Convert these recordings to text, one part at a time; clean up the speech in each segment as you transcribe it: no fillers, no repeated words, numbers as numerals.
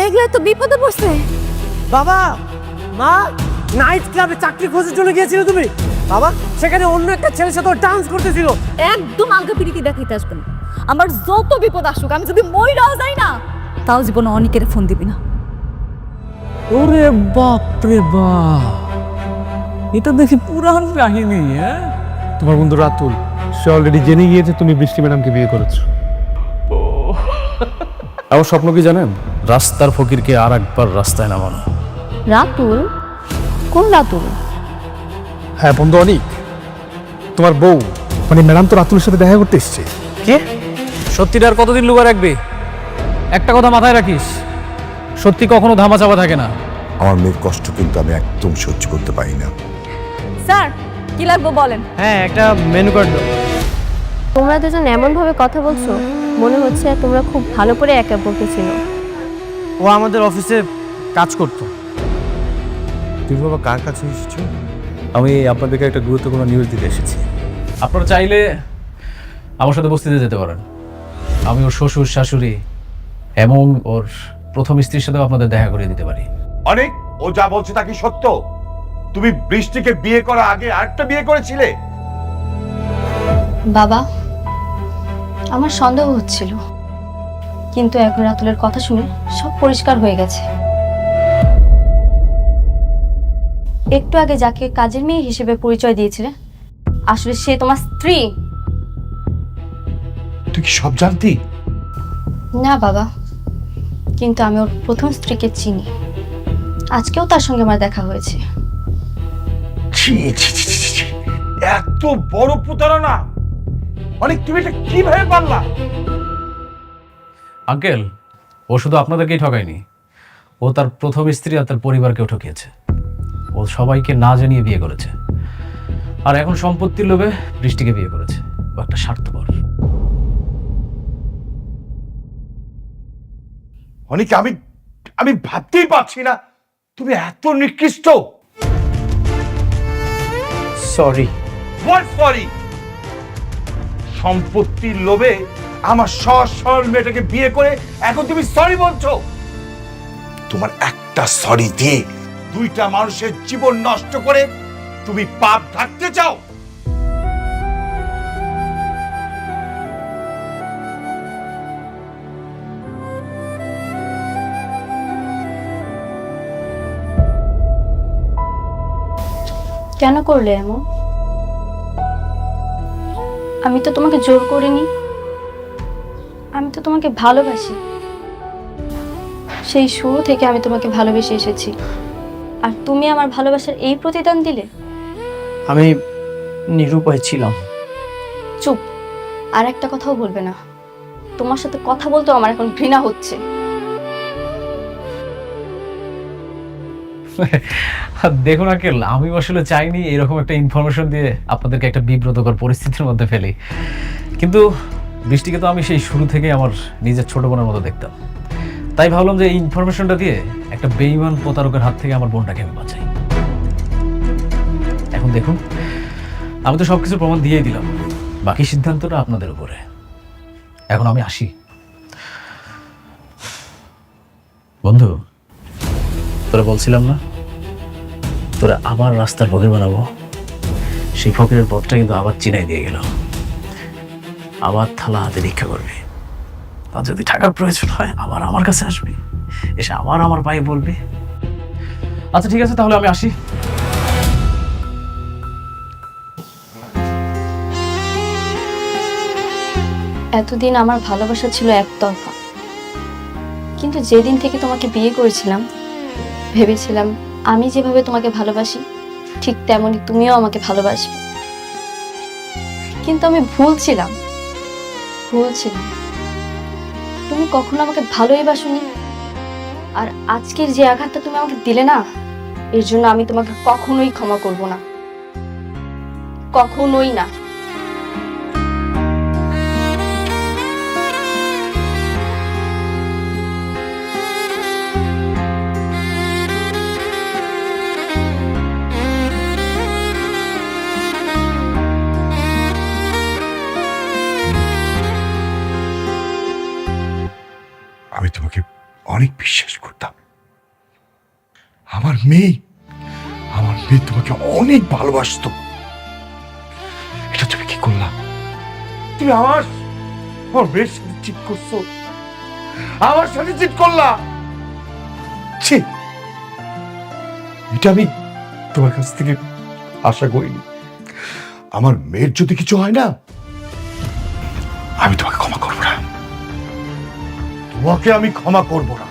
মেঘলা তো বিপদে পড়ছে। বাবা, মা, নাইট ক্লাবে চাকরি খোঁজার জন্য গিয়েছিল তুমি? বাবা, সেখানে অন্য একটা ছেলের সাথে ডান্স করতেছিল। একদম আলগা পিরিতি দেখাইতে আসবেন। আমার যত বিপদ আসুক, আমি যদি মইরাও যাই না, তাও জীবনে অনেকের ফোন দিবি না। ওরে বাপ রে বাপ, এটা দেখি পুরান কাহিনী। হ্যাঁ, তোমার বন্ধু রাতুল, সে অলরেডি জেনে গিয়েছে তুমি বৃষ্টি ম্যাডামকে বিয়ে করেছো। আমার স্বপ্ন কি জানেন? রাস্তার ফকিরকে আর একবার রাস্তায় নামানো। রাতুল? কোন রাতুল? হ্যাঁ বন্ধু অনিক, তোমার বউ, মানে ম্যাডাম তো রাতুলের সাথে দেখা করতে এসছে। কে? সত্যিটা আর কতদিন লুকা রাখবি? একটা কথা মাথায় রাখিস, সত্যি কখনো ধামা চাপা থাকে না। আমার মেয়ের কষ্ট কিন্তু আমি একদম সহ্য করতে পারি না। স্যার, কি লাগবে বলেন। হ্যাঁ, একটা মেনু কার্ড দাও। তোমরা দুজন এমন ভাবে কথা বলছো, মনে হচ্ছে তোমরা খুব ভালো করে একে অপরকে চিনো। ও আমাদের অফিসে কাজ করতো। তুমি বাবা কার কাছে এসেছো? আমি আপনাদেরকে একটা গুরুত্বপূর্ণ নিউজ দিতে এসেছি। আপনারা চাইলে আমার সাথে বস্তিতে যেতে পারেন। আমি ওর শ্বশুর শাশুড়ি এবং ওর প্রথম স্ত্রীর সাথেও আপনাদের দেখা করে দিতে পারি। অনেক, ও যা বলছে তা কি সত্য? তুমি বৃষ্টিকে বিয়ে করার আগে আরেকটা বিয়ে করেছিলে? বাবা, আমার সন্দেহ হচ্ছিল, কিন্তু এখন রাতুলের কথা শুনে সব পরিষ্কার হয়ে গেছে। একটু আগে যাকে কাজের মেয়ে হিসেবে পরিচয় দিয়েছিলে, আসলে সে তোমার স্ত্রী। তুই কি সব জানতি? না বাবা, কিন্তু আমি ওর প্রথম স্ত্রীকে চিনি। আজকেও তার সঙ্গে আমার দেখা হয়েছে। ছি, ছি, ছি, ছি, ছি। এত বড় প্রতারণা! অনেক, তুমি এটা কিভাবে পারলা? আঙ্কেল, ও শুধু আপনাদেরকেই ঠকায়নি, ও তার প্রথম স্ত্রী আর তার পরিবারকেও ঠকিয়েছে। ও সবাইকে না জানিয়ে বিয়ে করেছে, আর এখন সম্পত্তির লোভে বৃষ্টিকে বিয়ে করেছে। ও একটা স্বার্থপর। অনেক, আমি ভাবতেই পারছি না তুমি এত নিকৃষ্ট। সরি। What sorry? সম্পত্তির লোভে আমার সহজ সরল মেয়েটাকে বিয়ে করে এখন তুমি সরি বলছো? তোমার একটা সরি দিয়ে দুইটা মানুষের জীবন নষ্ট করে তুমি পাপ ঢাকতে চাও? কেন করলে এমন? আমি তো তোমাকে জোর করিনি, আমি তো তোমাকে ভালোবাসি। সেই শুরু থেকে আমি তোমাকে ভালোবেসে এসেছি, আর তুমি আমার ভালোবাসার এই প্রতিদান দিলে। আমি নিরুপায় ছিলাম। চুপ, আর একটা কথাও বলবে না। তোমার সাথে কথা বলতেও আমার এখন ঘৃণা হচ্ছে। দেখুন আঙ্কেল, আমি আসলে চাইনি এরকম একটা ইনফরমেশন দিয়ে আপনাদেরকে একটা বিব্রতকর পরিস্থিতির মধ্যে ফেলি, কিন্তু বৃষ্টিকে তো আমি সেই শুরু থেকেই আমার নিজের ছোট বোনের মতো দেখতাম। তাই ভাবলাম যে এই ইনফরমেশনটা দিয়ে একটা বেঈমান প্রতারকের হাত থেকে আমার বোনটাকে আমি বাঁচাই। এখন দেখুন, আমি তো সবকিছু প্রমাণ দিয়েই দিলাম, বাকি সিদ্ধান্তটা আপনাদের উপরে। এখন আমি আসি। বন্ধু, তোরা বলছিলাম না তোরা আবার রাস্তার ফকির বানাবো? সেই ফকিরের পথটা কিন্তু আবার চিনাই দিয়ে গেল। আবার থালা হাতে ভিক্ষা করবি, আর যদি টাকার প্রয়োজন হয় আবার আমার কাছে আসবি, এসে আবার আমার পায়ে বলবি। আচ্ছা ঠিক আছে, তাহলে আমি আসি। এতদিন আমার ভালোবাসা ছিল একতরফা, কিন্তু যেদিন থেকে তোমাকে বিয়ে করেছিলাম, ভেবেছিলাম আমি যেভাবে তোমাকে ভালোবাসি ঠিক তেমনই তুমিও আমাকে ভালোবাসবে। কিন্তু আমি ভুল ছিলাম। তুমি কখনো আমাকে ভালোই বাসোনি, আর আজকের যে আঘাতটা তুমি আমাকে দিলে না, এর জন্য আমি তোমাকে কখনোই ক্ষমা করব না, কখনোই না। আমি তোমাকে অনেক বিশ্বাস করতাম। আমার মেয়ে তোমাকে অনেক ভালোবাসতো। এটা তুমি কি করলা? তুমি আমার মেয়ের সাথে চিট করছো, আমার সাথে চিট করলা। ছি, এটা আমি তোমার কাছ থেকে আশা করিনি। আমার মেয়ের যদি কিছু হয় না, আমি তোমাকে ক্ষমা করবো না। তোমাকে আমি ক্ষমা করবো না।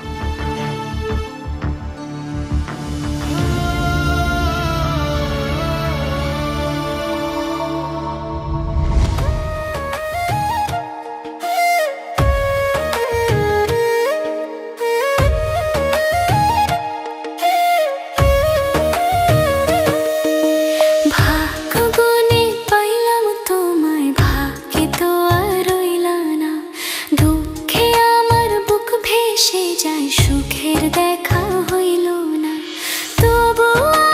ভাগ্যগুণে পাইলাম তোমায়, ভাগ্যে তো আর রইলা না। দুঃখে আমার বুক ভেসে যায়, সুখের দেখা হইল না। তবু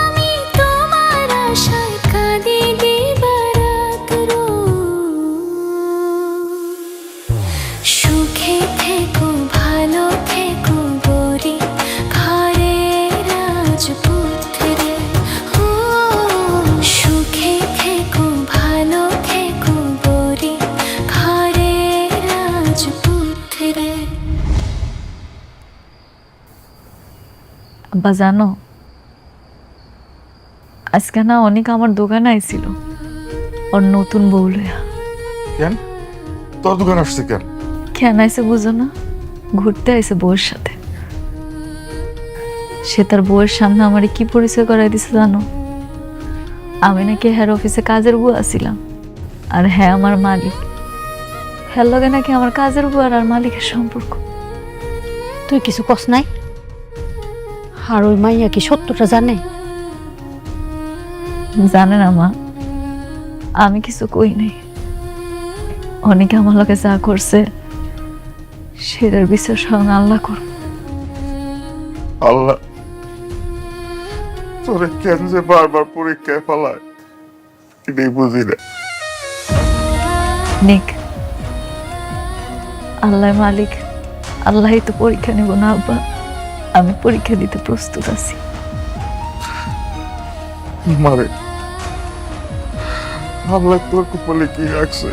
আমি তোমার আশায় কাঁদি দিবারাত সুখে থেকো, ভালো থেকো গরি ঘরে রাজপুত্রে। সুখে থেকো, ভালো থেকো গরি ঘরে রাজপুত্রে। আব্বা জানো, আজকে না অনেক আমার দোকানে আইছিল ওর নতুন বউ লইয়া। কেন তোর দোকান আসছে কেন? কেন আইসে বুঝো না? ঘুরতে আইসে বউয়ের সাথে। সে তার বউয়ের সামনে আমারে কি পরিচয় করাই দিছে জানো? আমি নাকি হেড অফিসে কাজের বুয়া ছিলাম, আর হ্যাঁ আমার মালিক। হ্যাঁ লগে নাকি আমার কাজের বুয়ার আর মালিকের সম্পর্ক। তুই কিছু কস নাই? আর ওই মাইয়া কি সত্যটা জানে? জানে না মা, আমি কিছু কই নাই। অনেকে আমার লগে যা করছে সেটার বিচার স্বয়ং আল্লাহ করব। আল্লাহ তোরে কেন যে বারবার পরীক্ষায় ফেলায় এটাই বুঝি না। নিক, আল্লাহ মালিক, আল্লাহই তো পরীক্ষা নেব না আব্বা। আমি পরীক্ষা দিতে প্রস্তুত আছি। মারে আল্লাহ তোর কপালে কি রাখছে?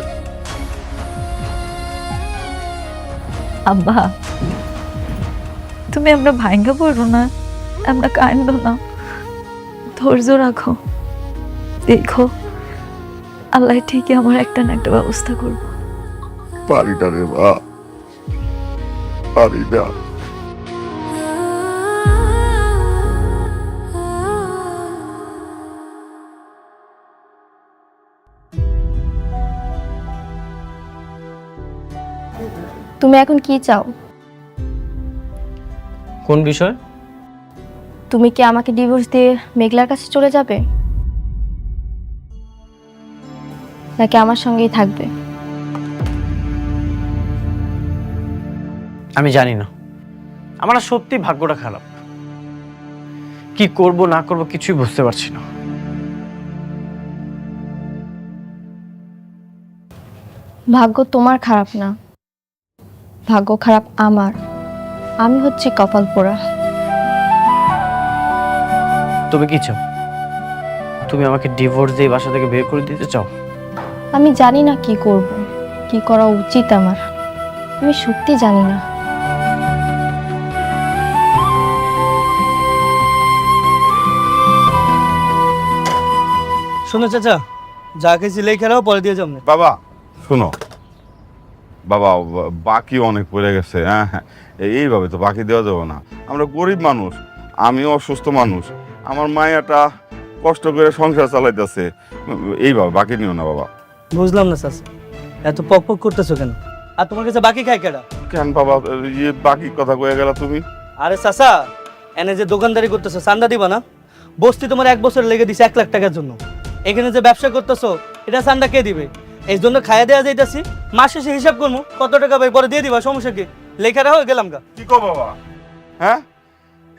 আব্বা তুমি আমরা ভাঙ্গা পড়ো না, আমরা কান্দ না, ধৈর্য রাখো। দেখো আল্লাহ ঠিকই আমার একটা না একটা ব্যবস্থা করবো। পারি না রে মা, পারি না। তুমি এখন কি চাও? কোন বিষয়? তুমি কি আমাকে ডিভোর্স দিয়ে মেঘলার কাছে চলে যাবে, নাকি আমার সঙ্গেই থাকবে? আমি জানি না, আমার না সত্যি ভাগ্যটা খারাপ। কি করব না করব কিছুই বুঝতে পারছি না। ভাগ্য তোমার খারাপ না, ভাগ্য খারাপ আমার। আমি হচ্ছি কপাল পোড়া। তুমি কি চাও? তুমি আমাকে ডিভোর্স দিয়ে বাসা থেকে বের করে দিতে চাও? আমি জানি না কি করব, কি করা উচিত আমার। আমি সত্যি জানি না। শোনো চাচা, যা খেয়েছি লেখা রাও, পরে দিয়ে যাও। বাবা শোনো, বাবা বাকি অনেক পড়ে গেছে। হ্যাঁ হ্যাঁ, এইভাবে তো বাকি দেওয়া যাবে না। আমরা গরিব মানুষ, আমিও অসুস্থ মানুষ, আমার মায়াটা কষ্ট করে সংসার চালাইতেছে। এইভাবে বাকি নিও না বাবা। বুঝলাম না চাচা, এত পক পক করতেছো কেন? আর তোমার কাছে বাকি খায় কেডা? কেন বাবা বাকি কথা কয়ে গেলা তুমি? আরে চাচা, এনে যে দোকানদারি করতেছো চান্দা দিবা না? বস্তি তোমার 1 বছর লেগে দিছে 1 লাখ টাকার জন্য। এখানে যে ব্যবসা করতেছো এটা চান্দা কে দিবে? এই জন্য খাইয়া দেওয়া যাইতাছি, মাস শেষে হিসাব করবো কত টাকা ভাই, পরে দিয়ে দিবা, সমস্যা কি? লেখা রাখো, গেলাম গা। কি কো বাবা? হ্যাঁ,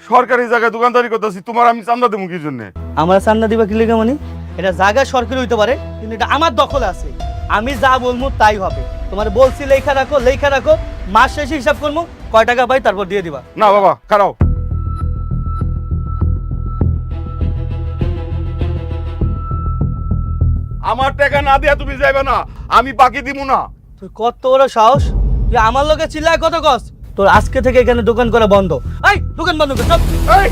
সরকারি জায়গায় দোকানদারি করতেছি, তোমার আমি চান্দা দেবো কি জন্য? আমার চান্দা দিবা কি লেখা মানে? এটা জায়গা সরকারি হইতে পারে, কিন্তু এটা আমার দখলে আছে। আমি যা বলবো তাই হবে। তোমার বলছি লেখা রাখো, লেখা রাখো, মাস শেষে হিসাব করবো, কয় টাকা পাই তারপর দিয়ে দিবা। না বাবা, খারাও। আমার টাকা না দিয়া তুমি যাইবে না, আমি বাকি দিব না। তুই কত বড় সাহস, তুই আমার লোকে চিল্লায় কত কস? তোর আজকে থেকে এখানে দোকান করা বন্ধ। এই দোকান বন্ধ কর, চল। এই,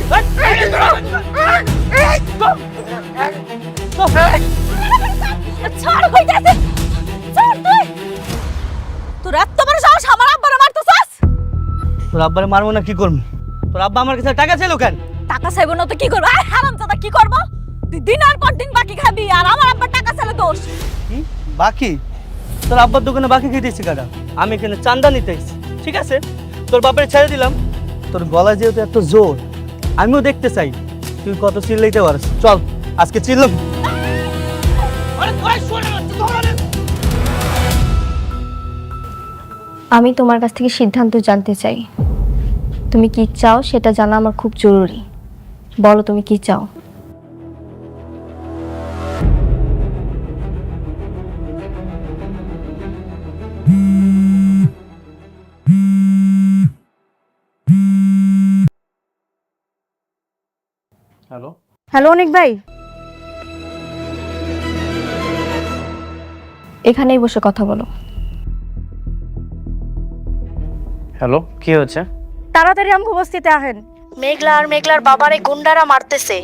ছাড় কইতাছে, ছাড় তুই। তোর এত বড় সাহস আমার আব্বারে মারতেছস? তোর আব্বারে মারবো না কি করবো? তোর আব্বা আমার কাছে টাকা চাইলো কেন? টাকা চাইবো না তো কি করব? আরে হারামজাদা, কি করব? তুই দিনের পর দিন বাকি খাবি আর আমার আব্বার টাকা চাইলে দোষ। কি বাকি? তোর আব্বার দোকানে বাকি খেতেছি কাটা? আমি এখানে চান্দা নিতে এসেছি, ঠিক আছে? তোর বাপের ছেড়ে দিলাম। তোর গলা যেহেতু এত জোর, আমিও দেখতে চাই তুই কত চিল্লাইতে পারিস। চল আজকে চিল্লাম। আমি তোমার কাছ থেকে সিদ্ধান্ত জানতে চাই। তুমি কি চাও সেটা জানা আমার খুব জরুরি। বলো তুমি কি চাও? হ্যালো, হ্যালো অনিক ভাই, এখানেই বসে কথা বলো। হ্যালো, কি হয়েছে? তাড়াতাড়ি আমাকে উপস্থিতে আহেন। মেঘলা আর মেঘলার বাবারে গুন্ডারা মারতেছে।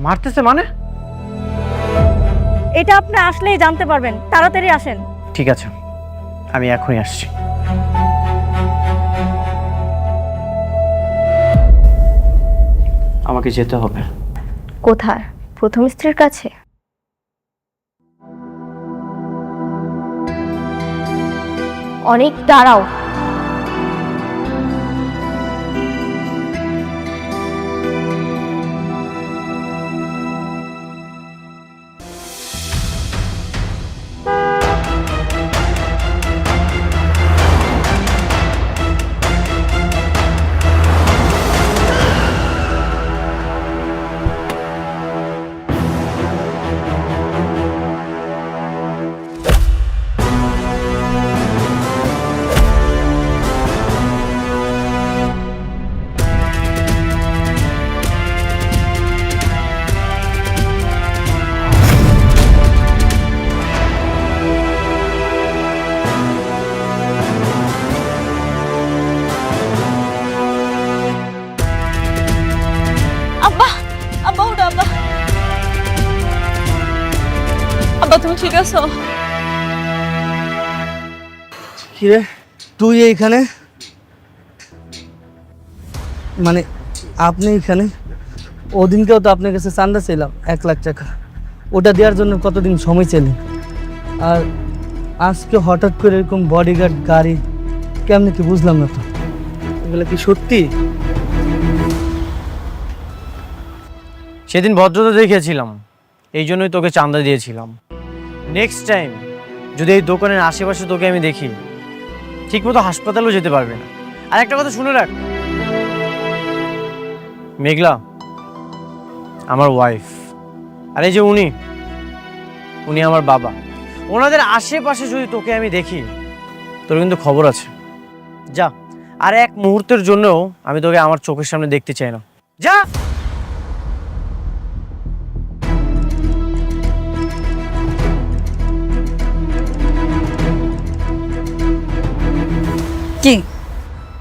মারতেছে মানে? এটা আপনি আসলেই জানতে পারবেন, তাড়াতাড়ি আসেন। ঠিক আছে, আমি এখনই আসছি। আমাকে যেতে হবে। কোথায়? প্রথম স্ত্রীর কাছে? অনেক দাঁড়াও। আব্বা তুমি ঠিক আছো? কিরে তুই এইখানে? মানে আপনি এখানে? ওদিনকেও তো আপনার কাছে চান্দা ছিলাম 1 লাখ টাকা, ওটা দেওয়ার জন্য কতদিন সময় ছিলেন? আর আজকে হঠাৎ করে এরকম বডিগার্ড গাড়ি কেমনি কি বুঝলাম না তো। এগুলো কি সত্যি? সেদিন ভদ্রতা দেখিয়েছিলাম, এই জন্যই তোকে চাঁদা দিয়েছিলাম। নেক্সট টাইম যদি এই দোকানের আশেপাশে তোকে আমি দেখি, ঠিকমতো হাসপাতালেও যেতে পারবে না। আর একটা কথা শুনে রাখ, মেঘলা আমার ওয়াইফ, আর এই যে উনি আমার বাবা। ওনাদের আশেপাশে যদি তোকে আমি দেখি, তোর কিন্তু খবর আছে। যা, আর এক মুহূর্তের জন্যও আমি তোকে আমার চোখের সামনে দেখতে চাই না। যা। কি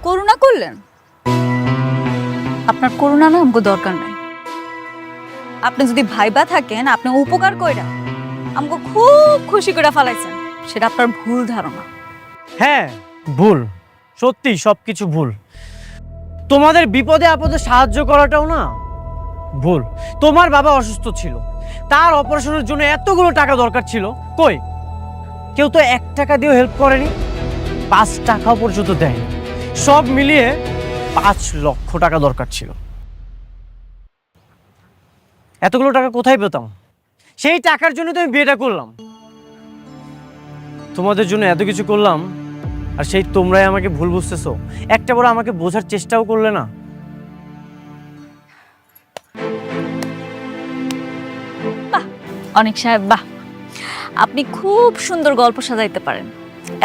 করুণা করলেন? আপনার করুণা না আমাকে দরকার নাই। আপনি যদি ভাইবা থাকেন, আপনি উপকার কইরা আমাকে খুব খুশি করে ফেলাইছেন, সেটা আপনার ভুল ধারণা। হ্যাঁ ভুল, সত্যি সবকিছু ভুল। তোমাদের বিপদে আপদে সাহায্য করাটাও না ভুল। তোমার বাবা অসুস্থ ছিল, তার অপারেশনের জন্য এতগুলো টাকা দরকার ছিল, কই কেউ তো 1 টাকা দিয়েও হেল্প করেনি, 5 টাকাও পর্যন্ত দেয়নি। সব মিলিয়ে 5 লক্ষ টাকা দরকার ছিল। এতগুলো টাকা কোথায় পেতাম? সেই টাকার জন্য তো আমি বিয়েটা করলাম, তোমাদের জন্য এত কিছু করলাম, আর সেই তোমরাই আমাকে ভুল বুঝতেছো। একটা বড় আমাকে বোঝার চেষ্টাও করলে না। বাহ অনেক সাহেব, বাহ, আপনি খুব সুন্দর গল্প সাজাইতে পারেন।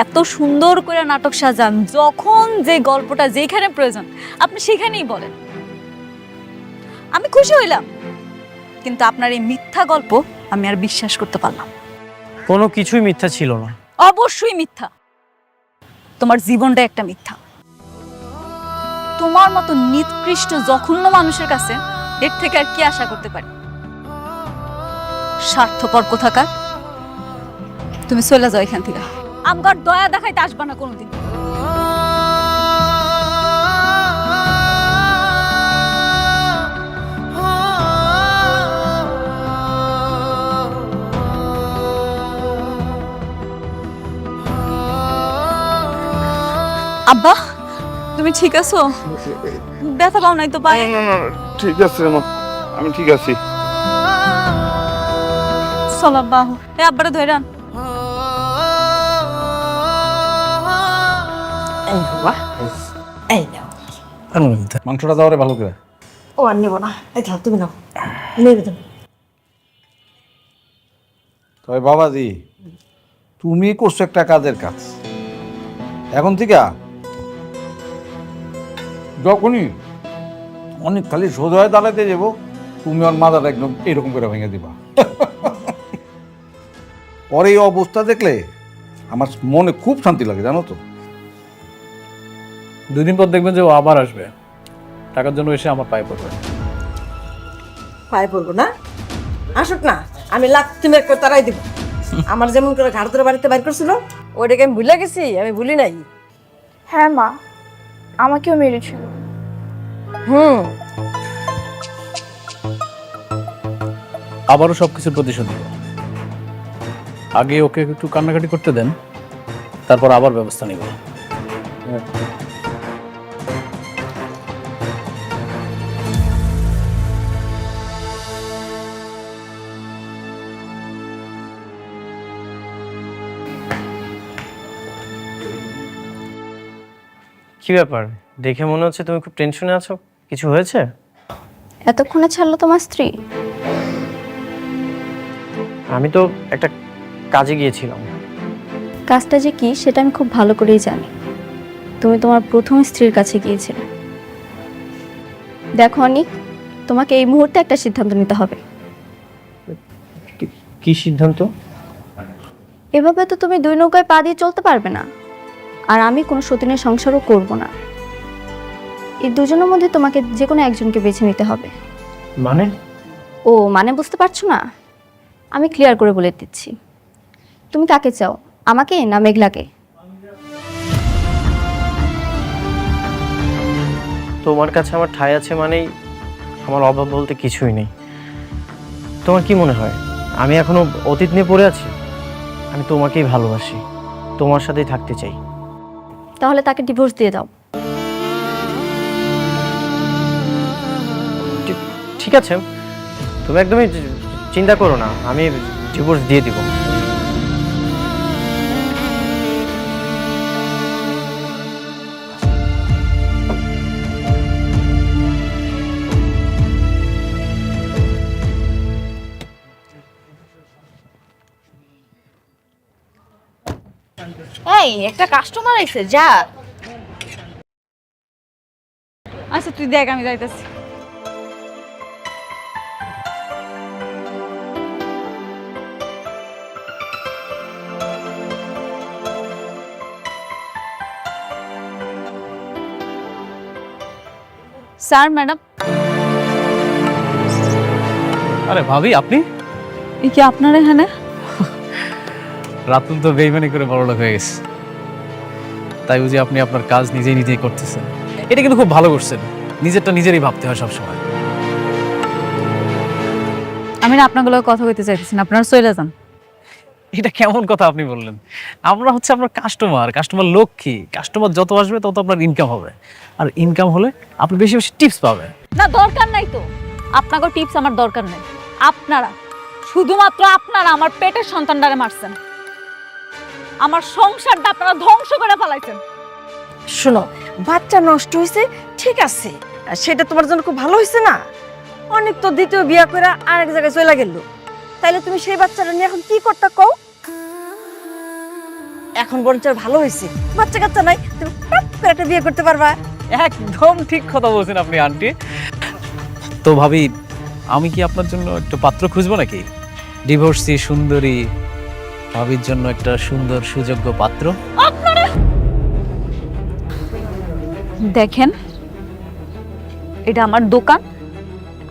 এত সুন্দর করে নাটক সাজান, যখন যে গল্পটা যেখানে প্রয়োজন আপনি সেখানেই বলেন। আমি খুশি হইলাম, কিন্তু আপনার এই মিথ্যা গল্প আমি আর বিশ্বাস করতে পারলাম না। কোনো কিছুই মিথ্যা ছিল না। অবশ্যই মিথ্যা। তোমার জীবনটা একটা মিথ্যা। তোমার মতো নিকৃষ্ট জঘন্য মানুষের কাছে এর থেকে আর কি আশা করতে পারি? স্বার্থপর কোথাকার। তুমি চলে যাও এখান থেকে, আমার দয়া দেখাইতে আসবা না কোনোদিন। আব্বা, তুমি ঠিক আছো? ব্যথা পাও নাই তো পায়ে? ঠিক আছে মা, আমি ঠিক আছি। চল আব্বা, এ আব্বারে ধরে আন। মাংসটা দাও রে ভালো করে। ও আর নেবো না, এই ধর তুমি নাও, নেবে তুমি। তবে বাবাজি, তুমি করছো একটা কাজের কাজ। এখন থেকে যখনই অনেক খালি সোজা হয়ে দাঁড়াতে যাবো, তুমি ওর মাথাটা একদম এরকম করে ভেঙে দিবা। পরে এই অবস্থা দেখলে আমার মনে খুব শান্তি লাগে, জানো তো। 2 দিন পর দেখবেন যে ও আবার আসবে, টাকার জন্য এসে আমার পায়ে পড়বে। পায়ে পড়বো না, আসুক না, আমি লাত্তি মেরে করে তারাই দিব। আমার যেমন করে ঘাড় ধরে বাড়িতে বাইর করছিল, ওইটাকে আমি ভুলে গেছি, আমি ভুলি নাই। হ্যাঁ মা, আমাকেও মেরেছিল। আবারও সবকিছুর প্রতিশোধ নেব। আগে ওকে একটু কান্নাকাটি করতে দেন, তারপর আবার ব্যবস্থা নেব। কি ব্যাপার, দেখে মনে হচ্ছে তুমি খুব টেনশনে আছো। কিছু হয়েছে? এতক্ষণে ছাড়লো তোমার স্ত্রী? আমি তো একটা কাজে গিয়েছিলাম। কাজটা যে কি সেটা আমি খুব ভালো করেই জানি। তুমি তোমার প্রথম স্ত্রীর কাছে গিয়েছিলে। দেখো অনিক, তোমাকে এই মুহূর্তে একটা সিদ্ধান্ত নিতে হবে। কি সিদ্ধান্ত? এভাবে তো তুমি 2 নৌকায় পা দিয়ে চলতে পারবে না, আর আমি কোনো সতীনের সংসারও করব না। এই দুজনের মধ্যে তোমাকে যে কোনো একজনকে বেছে নিতে হবে। মানে? ও মানে বুঝতে পারছো না? আমি ক্লিয়ার করে বলে দিচ্ছি। তুমি কাকে চাও, আমাকে না মেঘলাকে? তোমার কাছে আমার ঠাঁই আছে মানেই আমার অভাব বলতে কিছুই নেই। তোমার কি মনে হয় আমি এখনো অতীত নিয়ে পড়ে আছি? আমি তোমাকেই ভালোবাসি, তোমার সাথেই থাকতে চাই। তাহলে তাকে ডিভোর্স দিয়ে দাও। ঠিক আছে, তুমি একদমই চিন্তা করো না, আমি ডিভোর্স দিয়ে দিব। এই একটা কাস্টমার আইছে, যা। আচ্ছা তুই দেখ, আমি যাইতেছি। Sir, madam. আরে ভাবি, আপনি? এই কি আপনার এখানে? রাতুল তো বেইমানি করে বড়লোক হয়ে গেছে, তাই বুঝি আপনি আপনার কাজ নিজেই নিজেই করতেছেন। এটা কিন্তু খুব ভালো করছেন, নিজেরটা নিজেরই ভাবতে হয় সবসময়। আমি না আপনাগুলো কথা কইতে চাইতেছি না, আপনারা চলে যান। এটা কেমন কথা আপনি বললেন? আমরা হচ্ছে আপনার কাস্টমার লক্ষ্মী। কাস্টমার যত আসবে তত আপনার ইনকাম হবে, আর ইনকাম হলে আপনি বেশি বেশি টিপস পাবেন। না, দরকার নাই তো, আপনাকে টিপস আমার দরকার নেই। আপনারা শুধুমাত্র আপনারা আমার পেটের সন্তানটারে মারছেন, আমার সংসারটা আপনারা ধ্বংস করে ফেলাইছেন। শোনো, বাচ্চা নষ্ট হয়েছে ঠিক আছে, আর সেটা তোমার জন্য খুব ভালো হয়েছে না? অনেক তো দ্বিতীয় বিয়ে করে আরেক জায়গায় চলে গেল, তাইলে তুমি সেই বাচ্চাটা নিয়ে এখন কি করতে কও? এখন বরঞ্চ আর ভালো হয়েছে, বাচ্চা কাচ্চা নাই, তুমি টপ করে একটা বিয়ে করতে পারবা। একদম ঠিক কথা বলছেন আপনি আন্টি। তো ভাবি, আমি কি আপনার জন্য একটা পাত্র খুঁজবো নাকি? ডিভোর্সি সুন্দরী ভাবির জন্য একটা সুন্দর সুযোগ্য পাত্র। দেখেন, এটা আমার দোকান,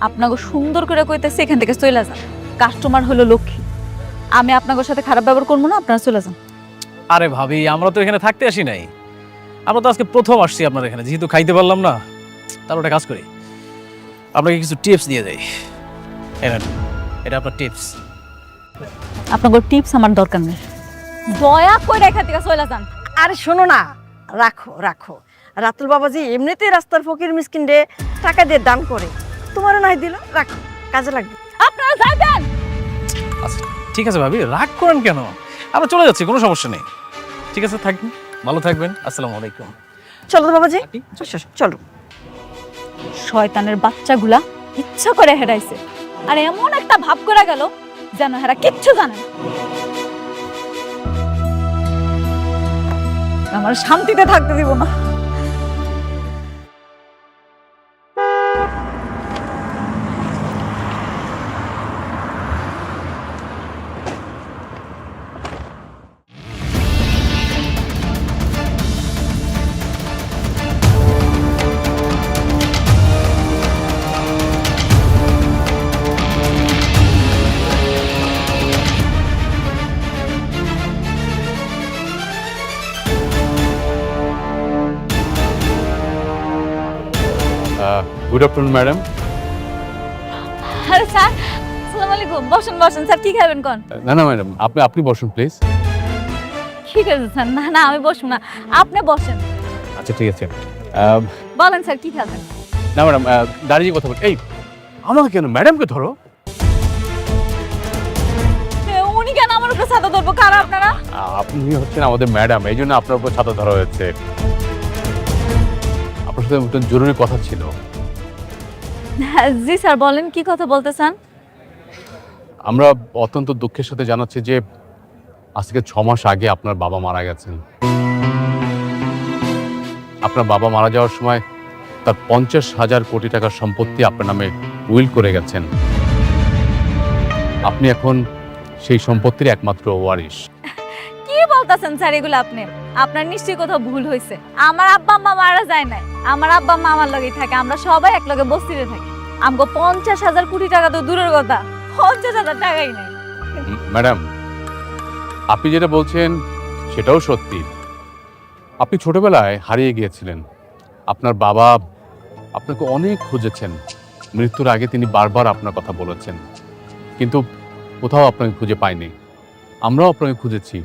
আপনাকে সুন্দর করে কইতেছি এখান থেকে চলে যান। কাস্টমার হলো লক্ষ্মী, আমি আপনাদের সাথে খারাপ ব্যবহার করবো না, আপনারা চলে যান। আরে ভাবি, আমরা তো এখানে থাকতে আসি নাই, আমরা তো আজকে প্রথম আসছি আপনার এখানে, যেহেতু খাইতে পারলাম না, তার একটা কাজ করি, আপনাকে কিছু টিপস দিয়ে যাই। এটা আপনার টিপস। আপনাদের টিপস আমার দরকার নেই, দয়া করে এখান থেকে চলে যান। আরে শোনো না, রাখো রাখো, রাতুল বাবাজি এমনিতেই রাস্তার ফকির মিসকিন রে টাকা দিয়ে দান করে, তোমারও নাই দিল, রাখো, কাজে লাগবে। আপনারা যাবেন। আচ্ছা ঠিক আছে ভাবি, রাগ করেন কেন? আমরা চলে যাচ্ছি, কোনো সমস্যা নেই। ঠিক আছে, থাকবেন, ভালো থাকবেন, আসসালামু আলাইকুম। চলো তো বাবাজি, চলো। শয়তানের বাচ্চাগুলা ইচ্ছা করে হেরাইছে, আর এমন একটা ভাব করে গেল যেন হেরা কিচ্ছু জানে না। আমার শান্তিতে থাকতে দিব না। Good afternoon madam. আরে স্যার, আসসালামু আলাইকুম। বসেন বসেন স্যার, কি খাবেন কোন? না না ম্যাডাম, আপনি বসুন প্লিজ। ঠিক আছে স্যার, না না আমি বসবো না, আপনি বসেন। আচ্ছা ঠিক আছে। বলেন স্যার কি খাবেন? না ম্যাডাম, দাঁড়িয়ে কথা বল। এই আমাকে কেন, ম্যাডামকে ধরো। উনি কেন আমার উপর ছাতা ধরবো? কারা আপনারা? আপনি হচ্ছেন আমাদের ম্যাডাম, এই জন্য আপনার উপর ছাতা ধরা হয়েছে। আপনার সাথে একটা জরুরি কথা ছিল। জি স্যার বলেন, কি কথা বলতে চান? আমরা অত্যন্ত দুঃখের সাথে জানাচ্ছি যে আজকে 6 মাস আগে আপনার বাবা মারা গেছেন। আপনার বাবা মারা যাওয়ার সময় তার 50,000 কোটি টাকার সম্পত্তি আপনার নামে উইল করে গেছেন। আপনি এখন সেই সম্পত্তির একমাত্র ওয়ারিশ। কি বলতেছেন স্যার এগুলো আপনি? আপনার নিশ্চয়ই কোথাও ভুল হয়েছে। আমার আব্বা আম্মা মারা যায় নাই, আমার আব্বা আম্মা আমার লগেই থাকে, আমরা সবাই এক লগে বস্তিতে থাকি। আমগো 50,000 কোটি টাকা তো দূরের কথা, 50,000 টাকাই নাই। ম্যাডাম, আপনি যেটা বলছেন সেটাও সত্যি। আপনি ছোটবেলায় হারিয়ে গিয়েছিলেন। আপনার বাবা আপনাকে অনেক খুঁজেছেন, মৃত্যুর আগে তিনি বারবার আপনার কথা বলেছেন, কিন্তু কোথাও আপনাকে খুঁজে পাইনি। আমরাও আপনাকে খুঁজেছি,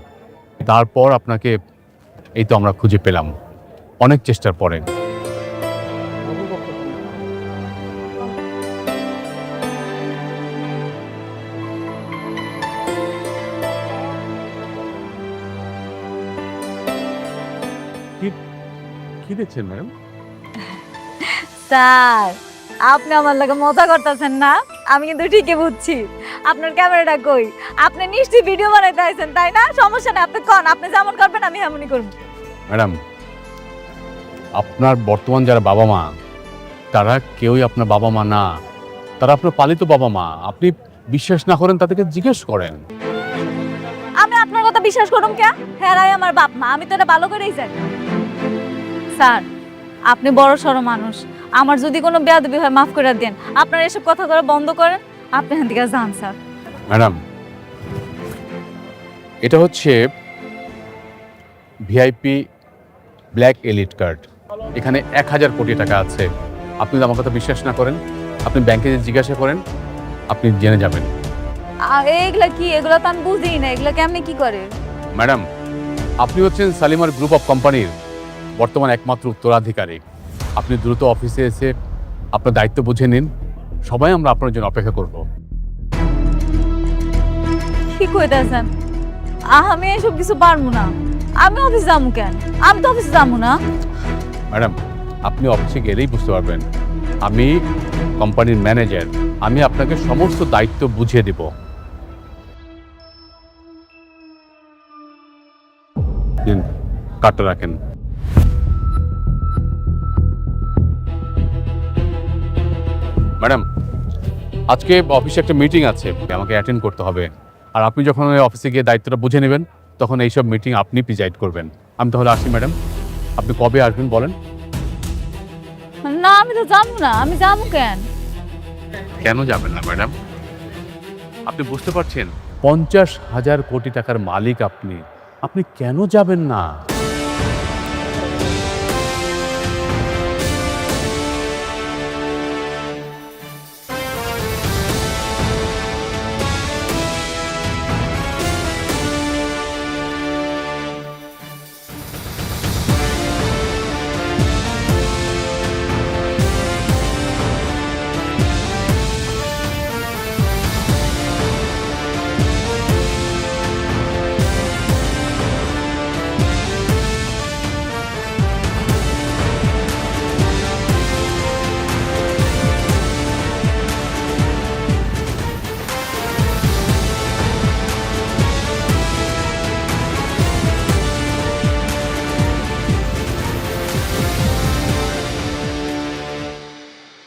তারপর আপনাকে এই তো আমরা খুঁজে পেলাম অনেক চেষ্টার পরে। কি দেখছেন ম্যাডাম? স্যার আপনি আমার লাগে মজা করতেছেন না? আমি কিন্তু ঠিকই বুঝছি। আপনার ক্যামেরাটা কই? আপনি নিশ্চয়ই ভিডিও বানাইতে আইছেন তাই না? সমস্যা নেই, আপনি কোন, আপনি যেমন করবেন আমি এমনই করব। ম্যাডাম, আপনার বর্তমান যারা বাবা মা, তারা কেউই আপনার বাবা মা না, তারা আপনার পালিত বাবা মা। আপনি বিশ্বাস না করেন তাদেরকে জিজ্ঞেস করেন। আমি আপনার কথা বিশ্বাস করুম কে? হেরাই আমার বাপ মা, আমি তো এটা ভালো করেই জানি। স্যার আপনি বড় সড়ো মানুষ, আমার যদি কোনো বেয়াদবি হয় মাফ করে দেন। আপনারা এসব কথা করা বন্ধ করেন, আপনি এখান থেকে যান স্যার। ম্যাডাম, এটা হচ্ছে ভিআইপি ব্ল্যাক এলিট কার্ড। এখানে 1000 কোটি টাকা আছে। আপনি যদি আমার কথা বিশ্বাস না করেন, আপনি ব্যাংকে জিজ্ঞাসা করেন, আপনি জেনে যাবেন। এগুলা কি? এগুলো তো আমি বুঝি না, এগুলা কেমনি কি করে? ম্যাডাম, আপনি হচ্ছেন সালিমার গ্রুপ অফ কোম্পানির বর্তমান একমাত্র উত্তরাধিকারী। আপনি দ্রুত অফিসে এসে আপনার দায়িত্ব বুঝে নিন। সবাই আমরা আপনার জন্য অপেক্ষা করব। কি কইতাছেন? আমি এসব কিছু পারবো না। আমি অফিস যাবো কেন? আমি তো অফিস যাবো না। ম্যাডাম, আপনি অফিসে গেলেই বুঝতে পারবেন। আমি কোম্পানির ম্যানেজার, আমি আপনাকে সমস্ত দায়িত্ব বুঝিয়ে দেব। দিন, কার্ডটা রাখেন। ম্যাডাম, আজকে অফিসে একটা মিটিং আছে, আমাকে অ্যাটেন্ড করতে হবে। আর আপনি যখন ওই অফিসে গিয়ে দায়িত্বটা বুঝে নেবেন, তখন এইসব মিটিং আপনি প্রিজাইড করবেন। আমি তাহলে আসি ম্যাডাম। আপনি কবে আসবেন বলেন? না আমি তো যাবো না, আমি যাবো কেন? কেন যাবেন না ম্যাডাম? আপনি বুঝতে পারছেন 50,000 কোটি টাকার মালিক আপনি, আপনি কেন যাবেন না?